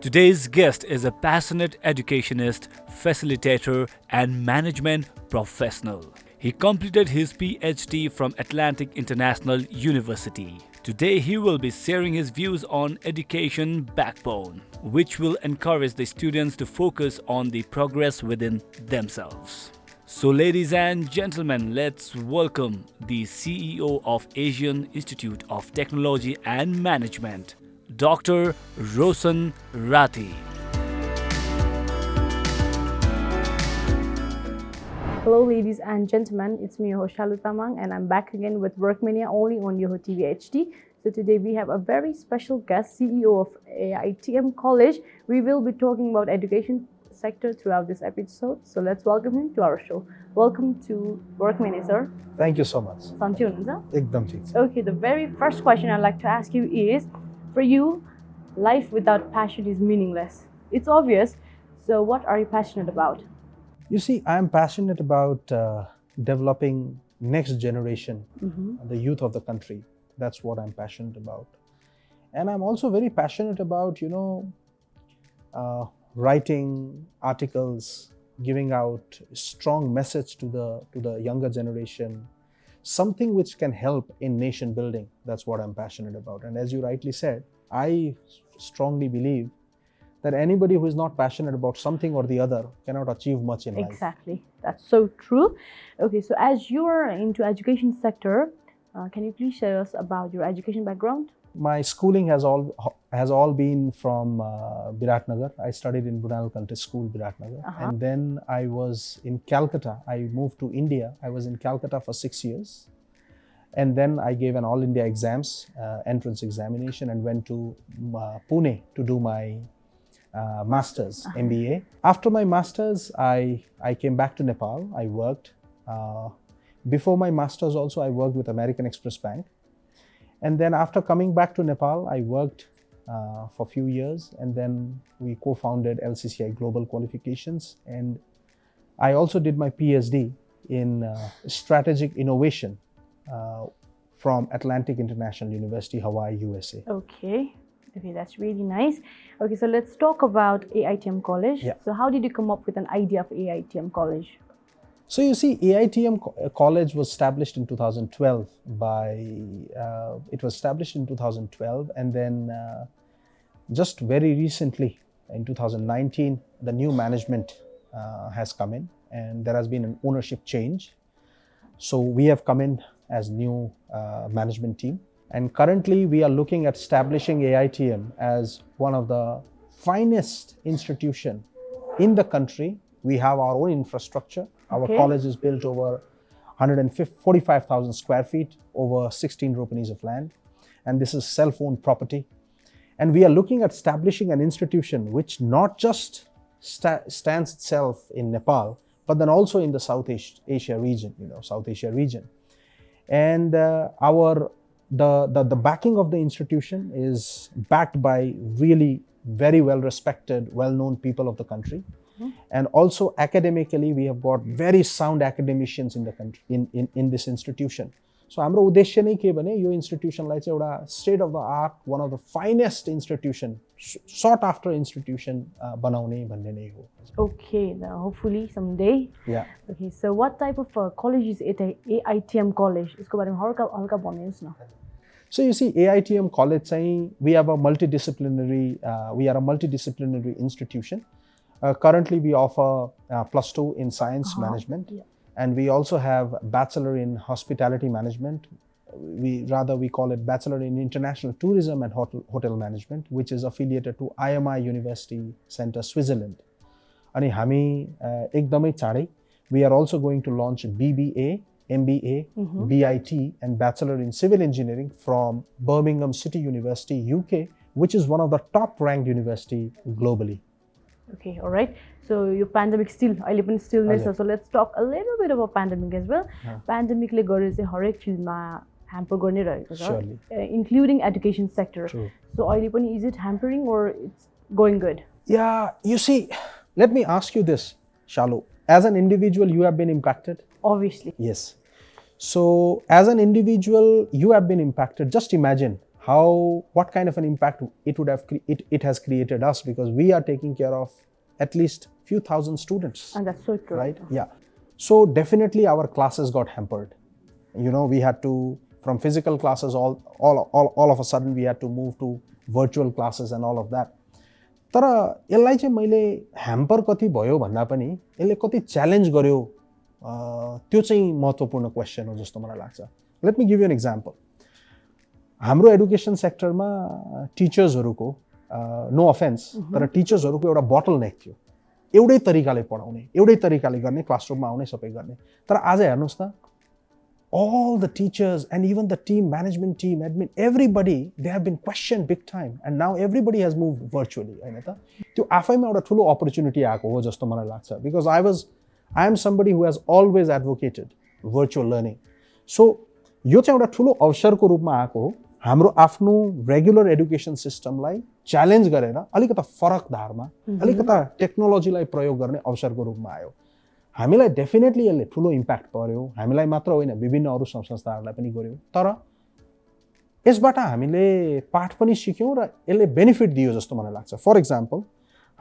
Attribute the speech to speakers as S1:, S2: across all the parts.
S1: Today's guest is a passionate educationist, facilitator, and management professional. He completed his PhD from Atlantic International University. Today, he will be sharing his views on education backbone, which will encourage the students to focus on the progress within themselves. So, ladies and gentlemen, let's welcome the CEO of Asian Institute of Technology and Management, Dr. Roshan Rathi.
S2: Hello, ladies and gentlemen. It's me, Yoho, Shalu Tamang, and I'm back again with Work Mania only on Yoho TV HD. So today we have a very special guest, CEO of AITM College. We will be talking about education sector throughout this episode. So let's welcome him to our show. Welcome to Work Mania, sir.
S3: Thank you so much.
S2: Sanjay, sir.
S3: Ekdam theek cha.
S2: Okay, the very first question I'd like to ask you is, for you, life without passion is meaningless. It's obvious. So what are you passionate about?
S3: You see, I am passionate about developing next generation, the youth of the country. That's what I'm passionate about. And I'm also very passionate about, writing articles, giving out strong message to the younger generation, something which can help in nation building. That's what I'm passionate about. And as you rightly said, I strongly believe that anybody who is not passionate about something or the other cannot achieve much in life.
S2: Exactly. That's so true. Okay, so as you're into education sector, can you please share us about your education background?
S3: My schooling has all been from Biratnagar. I studied in Brunel Country School, Biratnagar. And then I was in Calcutta. I moved to India. I was in Calcutta for 6 years. And then I gave an all India exams, entrance examination, and went to Pune to do my master's, MBA. After my master's, I came back to Nepal. I worked. Before my master's also, I worked with American Express Bank. And then after coming back to Nepal, I worked for a few years, and then we co-founded LCCI Global Qualifications. And I also did my PhD in strategic innovation from Atlantic International University, Hawaii, USA.
S2: Okay, that's really nice. Okay, so let's talk about AITM College.
S3: Yeah.
S2: So how did you come up with an idea of AITM College?
S3: So you see, AITM College was established in 2012 and then just very recently in 2019, the new management has come in and there has been an ownership change. So we have come in as new management team. And currently we are looking at establishing AITM as one of the finest institution in the country. We have our own infrastructure. Our college is built over 145,000 square feet, over 16 rupees of land. And this is self-owned property. And we are looking at establishing an institution which not just stands itself in Nepal, but then also in the South Asia region, South Asia region. And the backing of the institution is backed by really very well-respected, well-known people of the country. And also academically, we have got very sound academicians in the country, in this institution. So, हाम्रो उद्देश्य नै के भने यो institutionलाई चाहिँ एउटा state of the art, one of the finest institution, sought after institution बनाउने भन्ने नै हो.
S2: Okay, now hopefully someday.
S3: Yeah.
S2: Okay, so what type of college is AITM College? इसको बारेमा हल्का भनिदिनुस् न.
S3: So you see, AITM College चाहिँ we are a multidisciplinary institution. Currently, we offer +2 in science management, and we also have bachelor in hospitality management. We call it bachelor in international tourism and hotel management, which is affiliated to IMI University Center, Switzerland. Ani हामी एकदमै चाँडै we are also going to launch BBA, MBA, BIT, and bachelor in civil engineering from Birmingham City University, UK, which is one of the top-ranked university globally.
S2: Okay, all right. So your pandemic still so let's talk a little bit about pandemic as well. Pandemic le gare चाहिँ हरेक फिल्डमा hamper गर्ने रहेको छ, including education sector.
S3: True.
S2: So अहिले पनि is it hampering or it's going good?
S3: Yeah, you see, let me ask you this, Shalu. As an individual, you have been impacted?
S2: Obviously.
S3: Yes. So as an individual, you have been impacted. Just imagine what kind of an impact it would have it has created us, because we are taking care of at least few thousand students.
S2: And that's so true.
S3: Right? Yeah. So definitely our classes got hampered. You know, we had to, from physical classes, all of a sudden we had to move to virtual classes and all of that. तर यसलाई चाहिँ मैले hamper कति भयो भन्दा पनि यसले कति च्यालेन्ज गर्यो त्यो चाहिँ महत्त्वपूर्ण क्वेसन हो जस्तो मलाई लाग्छ. Let me give U an example. हाम्रो एडुकेसन सेक्टरमा टिचर्सहरूको नो अफेन्स तर टिचर्सहरूको एउटा बोटल नेक थियो. एउटै तरिकाले पढाउने, एउटै तरिकाले गर्ने, क्लासरुममा आउने, सबै गर्ने. तर आज हेर्नुहोस् त, all the teachers and even the team, management team, admin, everybody, they have been questioned big time, and now everybody has moved virtually. हैन त? त्यो आफैमा एउटा ठुलो अपर्च्युनिटी आएको हो जस्तो मलाई लाग्छ, because I am somebody who has always advocated virtual learning. So यो चाहिँ एउटा ठुलो अवसरको रूपमा आएको हो. हाम्रो आफ्नो रेगुलर एडुकेसन सिस्टमलाई च्यालेन्ज गरेर अलिकता फरक धारमा, अलिकता टेक्नोलोजीलाई प्रयोग गर्ने अवसरको रूपमा आयो. हामीलाई डेफिनेटली यसले ठुलो इम्प्याक्ट पर्यो. हामीलाई मात्र होइन, विभिन्न अरू संस्थाहरूलाई पनि गर्यो. तर यसबाट हामीले पाठ पनि सिक्यौँ र यसले बेनिफिट दियो जस्तो मलाई लाग्छ. फर इक्जाम्पल,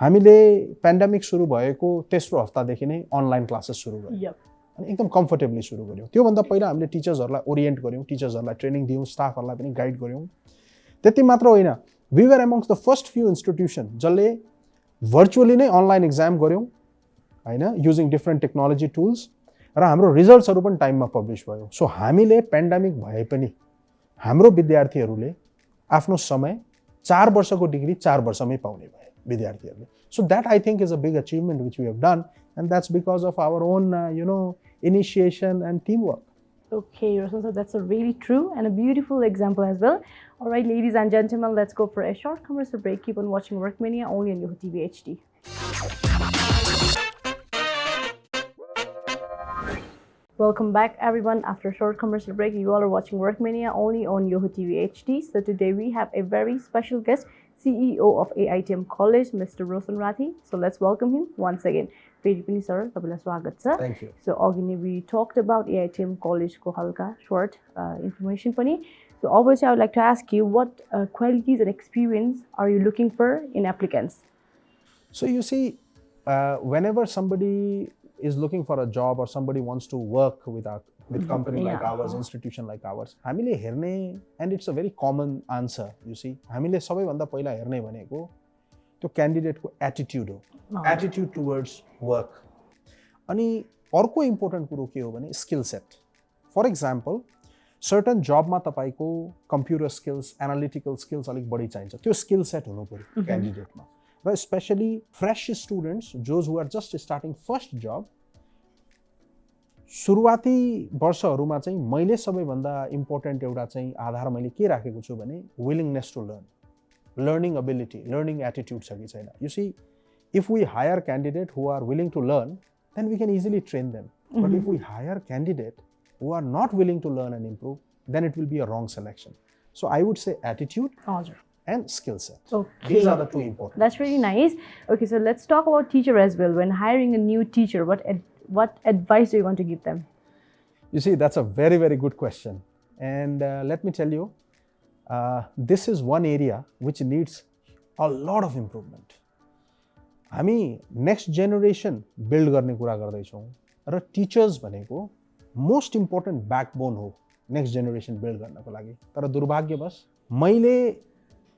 S3: हामीले पेन्डेमिक सुरु भएको तेस्रो हप्तादेखि नै अनलाइन क्लासेस सुरु गर्यौँ अनि एकदम कम्फर्टेबली सुरु गर्यौँ. त्योभन्दा पहिला हामीले टिचर्सहरूलाई ओरिएन्ट गर्यौँ, टिचर्सहरूलाई ट्रेनिङ दियौँ, स्टाफहरूलाई पनि गाइड गर्यौँ. त्यति मात्र होइन, we were amongst the first few institution जसले भर्चुअली नै अनलाइन एक्जाम गर्यौँ हैन, युजिङ डिफ्रेन्ट टेक्नोलोजी टुल्स, र हाम्रो रिजल्ट्सहरू पनि टाइममा पब्लिस भयो. सो हामीले पेन्डेमिक भए पनि हाम्रो विद्यार्थीहरूले आफ्नो समय 4 वर्षको डिग्री 4 वर्षमै पाउने भए विद्यार्थीहरूले. So that I think is a big achievement which we have done, and that's because of our own initiation and teamwork.
S2: Okay, Roshan, so that's a really true and a beautiful example as well. All right, ladies and gentlemen, let's go for a short commercial break. Keep on watching Work Mania only on Yoho TV HD. Welcome back, everyone. After a short commercial break, you all are watching Work Mania only on Yoho TV HD. So today we have a very special guest, CEO of AITM College, Mr. Roshan Rathi. So let's welcome him once again. Sir,
S3: thank you.
S2: So we talked about AITM College ko halka short information pani. So obviously I would like to ask you, what qualities and experience are you looking for in applicants?
S3: So you see, whenever somebody is looking for a job or somebody wants to work with company like ours, institution like ours, हामीले हेर्ने, and it's a very common answer, you see, हामीले सबैभन्दा पहिला हेर्ने भनेको त्यो क्यान्डिडेटको attitude हो, एटिट्युड टुवर्ड्स वर्क. अनि अर्को इम्पोर्टेन्ट कुरो के हो भने skill set. For example, certain जबमा तपाईँको कम्प्युटर स्किल्स, एनालिटिकल स्किल्स अलिक बढी चाहिन्छ. त्यो स्किल सेट हुनु पर्यो क्यान्डिडेटमा. र specially fresh students, whose who are just starting first job, सुरुवाती वर्षहरूमा चाहिँ मैले सबैभन्दा इम्पोर्टेन्ट एउटा चाहिँ आधार मैले के राखेको छु भने willingness to learn, learning ability, learning attitude छ कि छैन. You see, if we hire candidate who are willing to learn, then we can easily train them. But if we hire candidate who are not willing to learn and improve, then it will be a wrong selection. So I would say attitude and skill set.
S2: Okay.
S3: These are the two important.
S2: That's really nice. Okay, so let's talk about teacher as well. When hiring a new teacher, what advice do you want to give them?
S3: You see, that's a very, very good question. And let me tell you, this is one area which needs a lot of improvement. हामी next generation build गर्ने कुरा गर्दैछौँ र teachers भनेको most important backbone हो next generation build गर्नको लागि. तर दुर्भाग्यवश मैले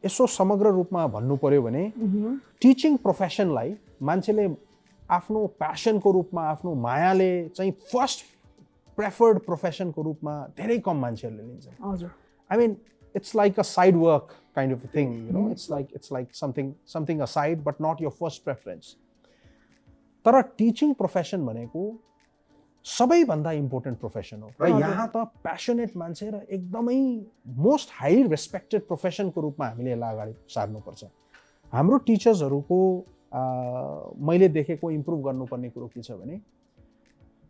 S3: यसो समग्र रूपमा भन्नु पर्यो भने टिचिङ प्रोफेसनलाई मान्छेले आफ्नो प्यासनको रूपमा, आफ्नो मायाले चाहिँ फर्स्ट प्रेफर्ड प्रोफेसनको रूपमा धेरै कम मान्छेहरूले लिन्छन्. आई मिन, it's like a side work kind of a thing, you know. It's like something aside, but not your first preference. तर टिचिङ प्रोफेसन भनेको सबैभन्दा इम्पोर्टेन्ट प्रोफेसन हो र यहाँ त प्यासनेट मान्छे र एकदमै मोस्ट हाई रेस्पेक्टेड प्रोफेसनको रूपमा हामीले यसलाई अगाडि सार्नुपर्छ. हाम्रो टिचर्सहरूको मैले देखेको इम्प्रुभ गर्नुपर्ने कुरो के छ भने,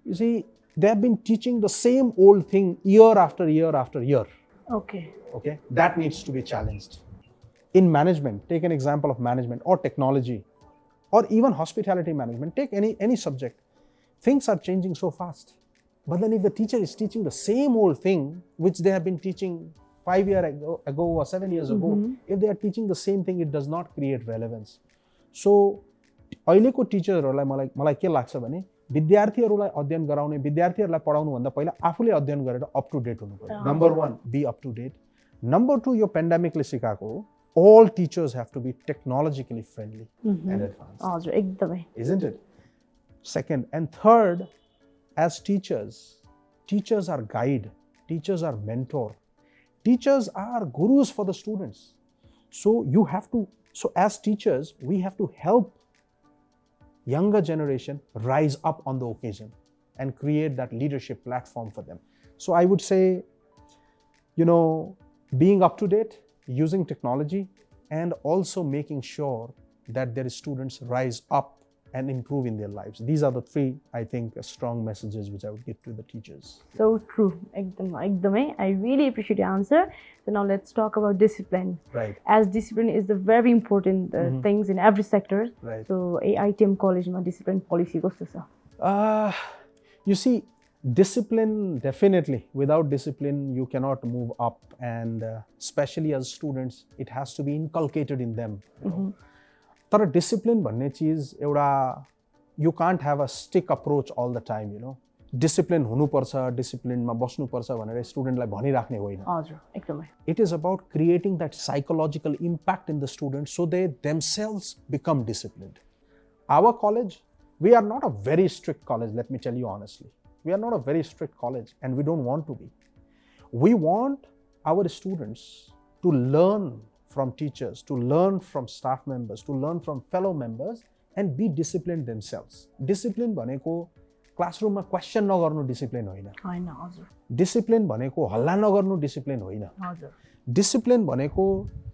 S3: you see, they have been teaching the same old thing year after year after year. Okay, that needs to be challenged. In management, take an example of management or technology or even hospitality management, take any subject. Things are changing so fast. But then if the teacher is teaching the same old thing which they have been teaching 5 years ago or 7 years ago, if they are teaching the same thing, it does not create relevance. So अहिलेको टिचरहरूलाई मलाई के लाग्छ भने विद्यार्थीहरूलाई अध्ययन गराउने विद्यार्थीहरूलाई पढाउनु भन्दा पहिला आफूले अध्ययन गरेर अप टु डेट हुनु पर्यो. Number 1 be up to date. Number 2 यो पेन्डेमिकले सिकाएको all teachers have to be technologically friendly and advanced.
S2: हजुर एकदमै.
S3: Isn't it? Second and third, as teachers are guide, teachers are mentor, teachers are gurus for the students. So as teachers, we have to help younger generation rise up on the occasion and create that leadership platform for them. So I would say, being up to date, using technology, and also making sure that their students rise up and improve in their lives. These are the 3, I think, strong messages which I would give to the teachers.
S2: So true. Ekdamai. I really appreciate your answer. So now let's talk about discipline.
S3: Right.
S2: As discipline is the very important things in every sector.
S3: Right.
S2: So AITM college ma discipline policy kasto cha?
S3: You see, discipline, definitely. Without discipline, you cannot move up, and especially as students, it has to be inculcated in them. तर discipline भन्ने चीज एउटा, you can't have a stick approach all the time. Discipline हुनुपर्छ, डिसिप्लिनमा बस्नुपर्छ भनेर स्टुडेन्टलाई भनिराख्ने होइन.
S2: हजुर एकदमै.
S3: It is about creating that psychological impact in the students so they themselves become disciplined. Our college, we are not a very strict college, let me tell you honestly. We are not a very strict college, and we don't want to be. We want our students to learn from teachers, to learn from staff members, to learn from fellow members, and be disciplined themselves. Discipline भनेको क्लासरुममा question नगर्नु discipline होइन.
S2: हैन हजुर.
S3: Discipline भनेको हल्ला नगर्नु discipline होइन.
S2: हजुर.
S3: Discipline भनेको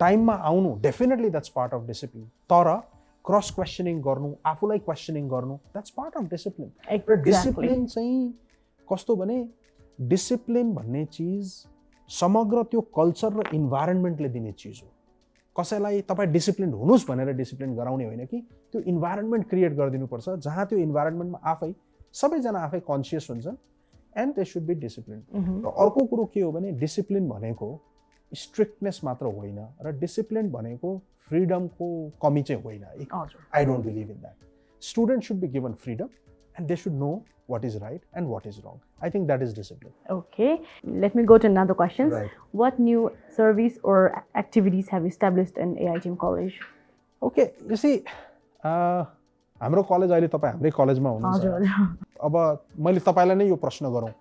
S3: टाइममा आउनु, definitely that's part of discipline. तर क्रस क्वेसनिङ गर्नु, आफूलाई क्वेसनिङ गर्नु, that's part of discipline. Discipline चाहिँ कस्तो भने, डिसिप्लिन भन्ने चिज समग्र त्यो कल्चर र इन्भाइरोन्मेन्टले दिने चिज हो. कसैलाई तपाईँ डिसिप्लिन हुनुहोस् भनेर डिसिप्लिन गराउने होइन कि त्यो इन्भाइरोन्मेन्ट क्रिएट गरिदिनुपर्छ जहाँ त्यो इन्भाइरोन्मेन्टमा सबैजना आफै कन्सियस हुन्छन्, and they should be discipline. र अर्को कुरो के हो भने, डिसिप्लिन भनेको स्ट्रिक्टनेस मात्र होइन, र डिसिप्लिन भनेको फ्रिडमको कमी चाहिँ होइन. I don't believe in that. Student should be given freedom, and they should know what is right and what is wrong. I think that is discipline.
S2: Okay, let me go to another question.
S3: Right.
S2: What new service or activities have you established in AITM college?
S3: Okay, you see, हाम्रो college अहिले तपाईँ हाम्रै कलेजमा हुनुहुन्छ. अब मैले तपाईँलाई नै यो प्रश्न गरौँ,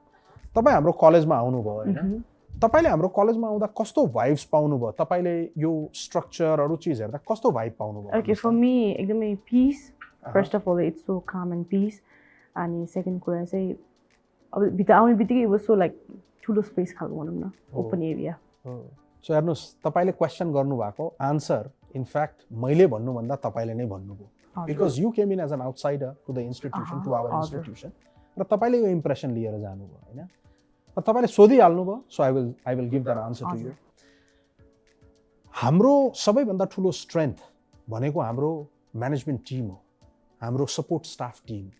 S3: तपाईँ हाम्रो कलेजमा आउनुभयो होइन, तपाईँले हाम्रो कलेजमा आउँदा कस्तो भाइब्स पाउनुभयो? तपाईँले यो स्ट्रक्चरहरू चिज हेर्दा कस्तो भाइब पाउनुभयो?
S2: Okay, for me एकदमै peace. First of all, it's so calm and peace. अनि सेकेन्ड कुरा चाहिँ अब भित्र आउने बित्तिकै वाज सो लाइक ठुलो स्पेस खालको भनौँ न, ओपन एरिया.
S3: सो हेर्नुहोस्, तपाईँले क्वेसन गर्नुभएको आन्सर इनफ्याक्ट मैले भन्नुभन्दा तपाईँले नै भन्नुभयो. Because you came in as an outsider to the institution, to our institution, र तपाईँले यो इम्प्रेसन लिएर जानुभयो होइन. र तपाईँले सोधिहाल्नुभयो, so I will give that answer to you. हाम्रो सबैभन्दा ठुलो स्ट्रेन्थ भनेको हाम्रो म्यानेजमेन्ट टिम हो, हाम्रो support staff team.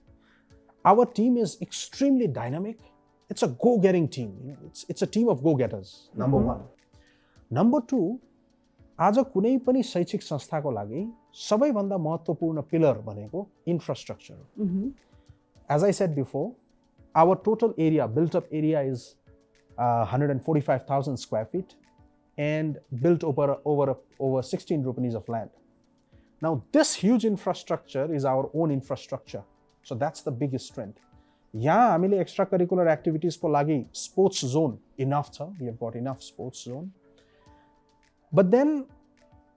S3: Our team is extremely dynamic. It's a go-getting team. It's a team of go-getters. Number 1. Number 2, आज कुनै पनि शैक्षिक संस्थाको लागि सबैभन्दा महत्त्वपूर्ण पिलर भनेको इन्फ्रास्ट्रक्चर हो. As I said before, our total area, built-up area is 145,000 square feet and built over 16 rupees of land. Now, this huge infrastructure is our own infrastructure. So that's the biggest strength. यहाँ हामीले extra curricular एक्टिभिटिजको लागि sports zone enough छ. We have got enough sports zone. But then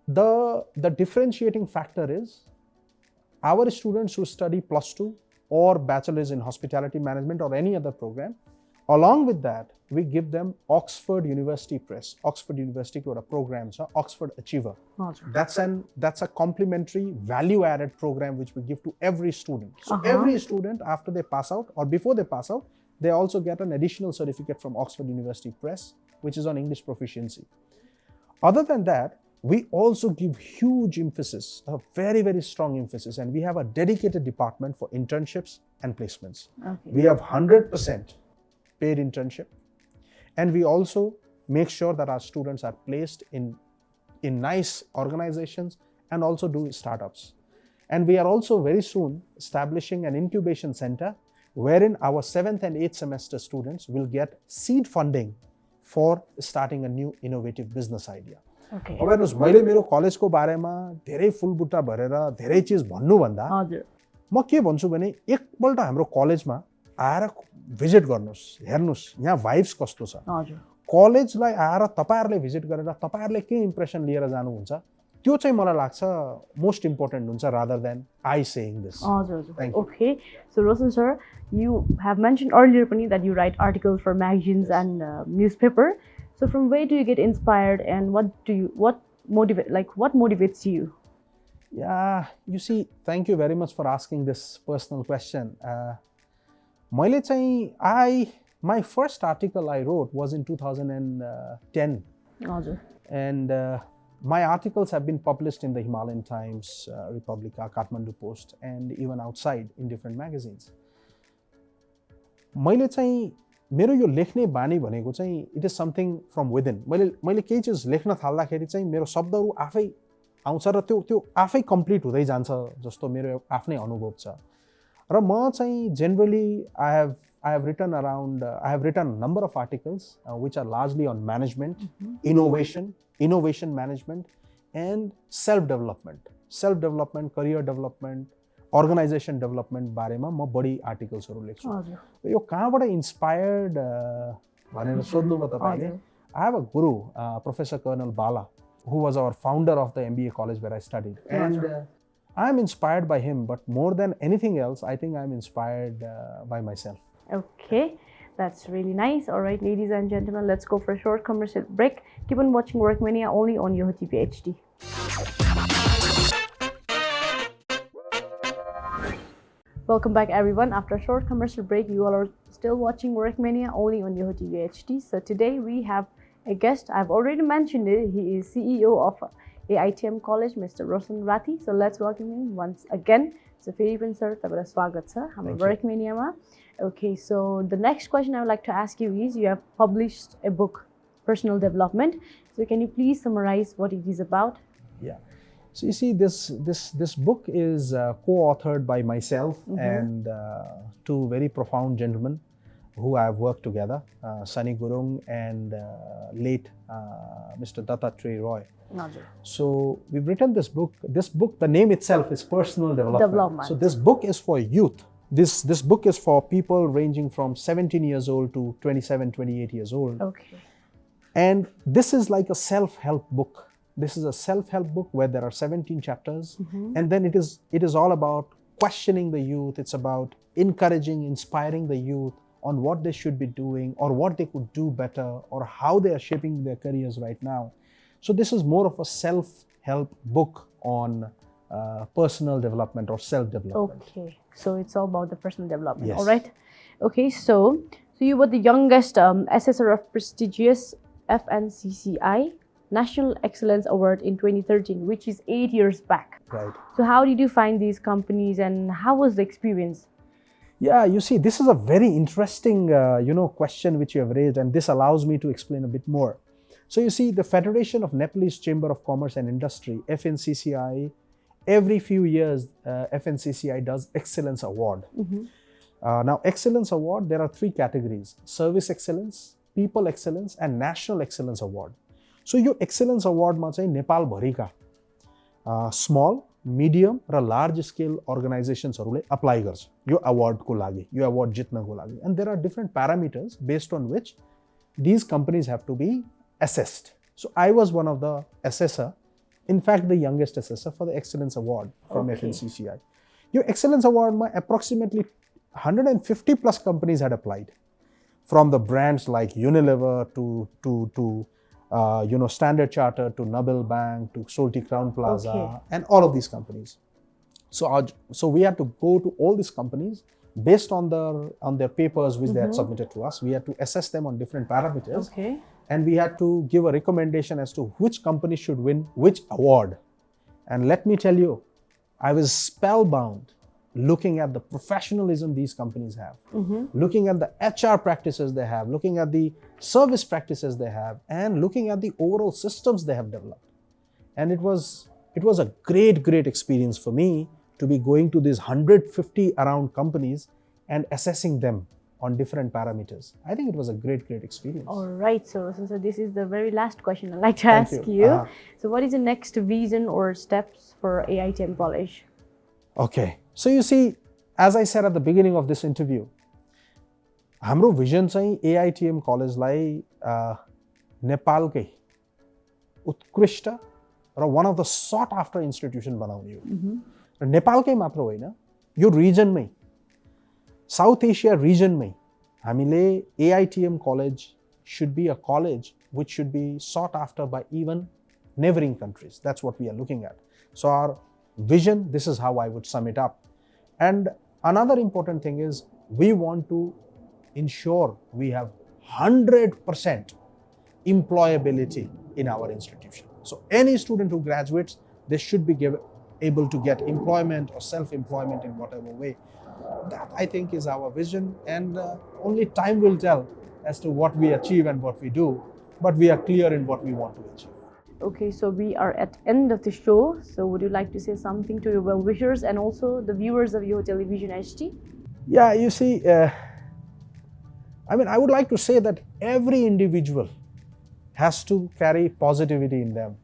S3: the differentiating factor is our students who study +2 or bachelor's in hospitality management or any other program, along with that, we give them Oxford University Press. Oxford University ko एउटा program छ, Oxford Achiever. That's a complimentary value-added program which we give to every student. So every student, after they pass out or before they pass out, they also get an additional certificate from Oxford University Press, which is on English proficiency. Other than that, we also give huge emphasis, a very, very strong emphasis, and we have a dedicated department for internships and placements. We have 100% paid internship, and we also make sure that our students are placed in nice organizations and also do startups. And we are also very soon establishing an incubation center wherein our 7th and 8th semester students will get seed funding for starting a new innovative business idea.
S2: Okay.
S3: अब हेर्नुहोस् मैले मेरो कलेजको बारेमा धेरै फुलबुट्टा भरेर धेरै चिज भन्नुभन्दा
S2: हजुर
S3: म के भन्छु भने एकपल्ट हाम्रो कलेजमा आएर भिजिट गर्नुहोस्, हेर्नुहोस् यहाँ भाइब्स कस्तो छ।
S2: हजुर
S3: कलेजलाई आएर तपाईहरुले भिजिट गरेर तपाईहरुले के इम्प्रेसन लिएर जानुहुन्छ त्यो चाहिँ मलाई लाग्छ मोस्ट इम्पोर्टेन्ट हुन्छ rather than I saying this.
S2: हजुर okay, so Roshan sir, you have mentioned earlier pani that you write articles for magazines and newspaper. So from where do you get inspired and what motivates you?
S3: Yeah, you see, thank you very much for asking this personal question. मैले चाहिँ my first article I wrote was in 2010.
S2: हजुर
S3: And my articles have been published in the Himalayan Times, Republica, Kathmandu Post, and even outside in different magazines. मैले चाहिँ मेरो यो लेख्ने बानी भनेको चाहिँ it is something from within. मैले केही चिज लेख्न थाल्दाखेरि चाहिँ मेरो शब्दहरू आफै आउँछ र त्यो आफै कम्प्लिट हुँदै जान्छ जस्तो मेरो आफ्नै अनुभव छ। र म चाहिँ generally I have written a number of articles which are largely on management, innovation management, and self-development, career development, organization development बारेमा म बढी आर्टिकल्सहरु लेख्छु। यो कहाँबाट इन्स्पायर्ड भनेर सोध्नुभयो तपाईले। I have a guru, Professor Colonel Bala, who was our founder of the MBA college where I studied, and I am inspired by him, but more than anything else I think I am inspired by myself.
S2: Okay, that's really nice. All right, ladies and gentlemen, let's go for a short commercial break. Keep on watching Work Mania only on Yoho TV HD. Welcome back, everyone. After a short commercial break, you all are still watching Work Mania only on Yoho TV HD. So today we have a guest. I've already mentioned it. He is CEO of AITM College, Mr. Roshan Rathi. So let's welcome him once again. So फेरि पनि sir तपाईलाई स्वागत छ हाम्रो work मेनियामा। Okay, so the next question I would like to ask you is, you have published a book, Personal Development. So can you please summarize what it is about?
S3: Yeah. So you see, this book is co-authored by myself and two very profound gentlemen who I have worked together, Sunny Gurung and late Mr. Dattatreya Roy. So we've written this book. This book, the name itself is Personal Development. So this book is for youth. This book is for people ranging from 17 years old to 27, 28 years old. Okay. And this is like a self-help book. This is a self-help book where there are 17 chapters. And then it is all about questioning the youth. It's about encouraging, inspiring the youth on what they should be doing or what they could do better or how they are shaping their careers right now. So this is more of a self-help book on personal development or self-development.
S2: Okay, so it's all about the personal development.
S3: Yes.
S2: All right. Okay, so you were the youngest assessor of prestigious FNCCI National Excellence Award in 2013, which is 8 years back.
S3: Right.
S2: So how did you find these companies and how was the experience?
S3: Yeah, you see, this is a very interesting question which you have raised, and this allows me to explain a bit more. So you see, the Federation of Nepalese Chamber of Commerce and Industry, FNCCI, every few years, FNCCI does Excellence Award. Now, Excellence Award, there are three categories: Service Excellence, People Excellence, and National Excellence Award. So your Excellence Award ma chahi Nepal bharika small, medium raw large scale organizations हरूले apply गर्छ यो award को लागि, यो award जित्नको लागि. And there are different parameters based on which these companies have to be assessed. So I was one of the assessor, in fact the youngest assessor for the Excellence Award from FNCCI. Your Excellence Award ma approximately 150 plus companies had applied, from the brands like Unilever to Standard Chartered to Nobel Bank to Solti Crown Plaza and all of these companies. So we had to go to all these companies based on their papers which they had submitted to us. We had to assess them on different parameters. And we had to give a recommendation as to which company should win which award. And let me tell you, I was spellbound looking at the professionalism these companies have, looking at the HR practices they have, looking at the service practices they have, and looking at the overall systems they have developed. And it was a great experience for me to be going to these 150 around companies and assessing them on different parameters. I think it was a great experience.
S2: All right, so this is the very last question I'd like to ask you. So what is the next vision or steps for AITM College?
S3: Okay, so you see, as I said at the beginning of this interview, हाम्रो vision चाहिँ AITM College लाई नेपालकै उत्कृष्ट र one of the sought after institution बनाउने हो। र नेपालकै मात्र होइन, यो रिजनमै, south एसिया रिजनमै हामीले AITM College should be a college which should be sought after by even neighboring countries. That's what we are looking at. So our vision, this is how I would sum it up. And another important thing is we want to ensure we have 100% employability in our institution. So any student who graduates, they should be able to get employment or self-employment in whatever way. That I think is our vision, and only time will tell as to what we achieve and what we do, but we are clear in what we want to achieve.
S2: Okay, so we are at end of the show. So would you like to say something to your well-wishers and also the viewers of Yoho Television HD?
S3: Yeah, you see, I mean, I would like to say that every individual has to carry positivity in them.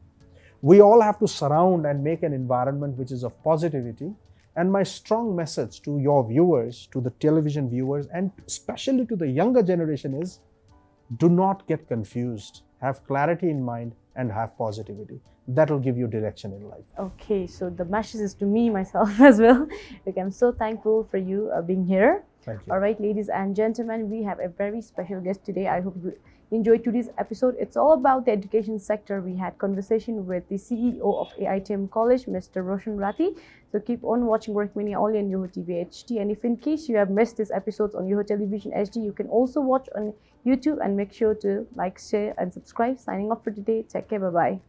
S3: We all have to surround and make an environment which is of positivity. And my strong message to your viewers, to the television viewers, and especially to the younger generation is, do not get confused. Have clarity in mind and have positivity. That will give you direction in life.
S2: Okay, so the message is to me, myself as well. Okay, I'm so thankful for you being here.
S3: Thank you.
S2: All right, ladies and gentlemen, we have a very special guest today. I hope you enjoyed today's episode. It's all about the education sector. We had conversation with the CEO of AITM College, Mr. Roshan Rathi. So keep on watching Work Mania only on Yoho TV HD. And if in case you have missed this episodes on Yoho Television HD, you can also watch on YouTube, and make sure to like, share and subscribe. Signing off for today. Take care. Bye-bye.